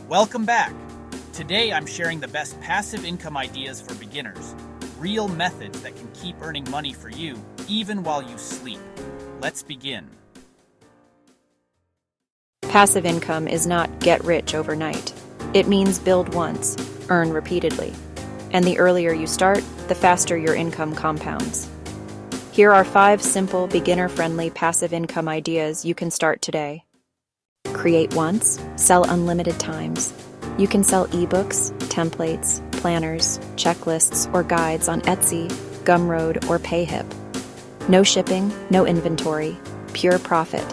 Welcome back. Today I'm sharing the best passive income ideas for beginners. Real methods that can keep earning money for you even while you sleep. Let's begin. Passive income is not get rich overnight. It means build once, earn repeatedly. And the earlier you start, the faster your income compounds. Here are 5 simple, beginner-friendly passive income ideas you can start today. Create once, sell unlimited times. You can sell ebooks, templates, planners, checklists, or guides on Etsy, Gumroad, or Payhip. No shipping, no inventory, pure profit.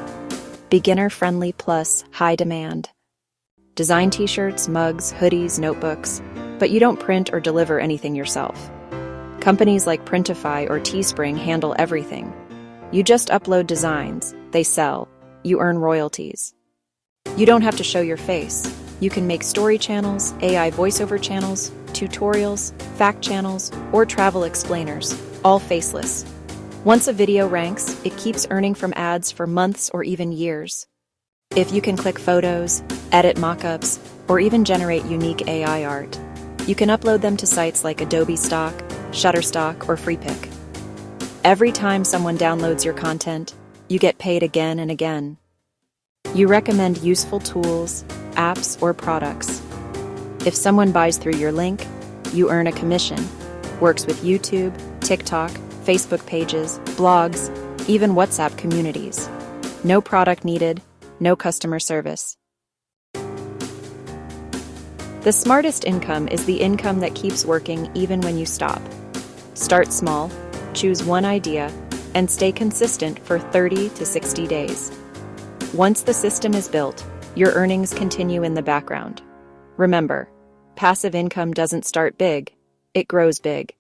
Beginner-friendly plus high demand. Design t-shirts, mugs, hoodies, notebooks, but you don't print or deliver anything yourself. Companies like Printify or Teespring handle everything. You just upload designs, they sell, you earn royalties. You don't have to show your face. You can make story channels, AI voiceover channels, tutorials, fact channels, or travel explainers, all faceless. Once a video ranks, it keeps earning from ads for months or even years. If you can click photos, edit mockups, or even generate unique AI art, you can upload them to sites like Adobe Stock, Shutterstock, or Freepik. Every time someone downloads your content, you get paid again and again. You recommend useful tools, apps, or products. If someone buys through your link, you earn a commission. Works with YouTube, TikTok, Facebook pages, blogs, even WhatsApp communities. No product needed, no customer service. The smartest income is the income that keeps working even when you stop. Start small, choose one idea, and stay consistent for 30 to 60 days. Once the system is built, your earnings continue in the background. Remember, passive income doesn't start big, it grows big.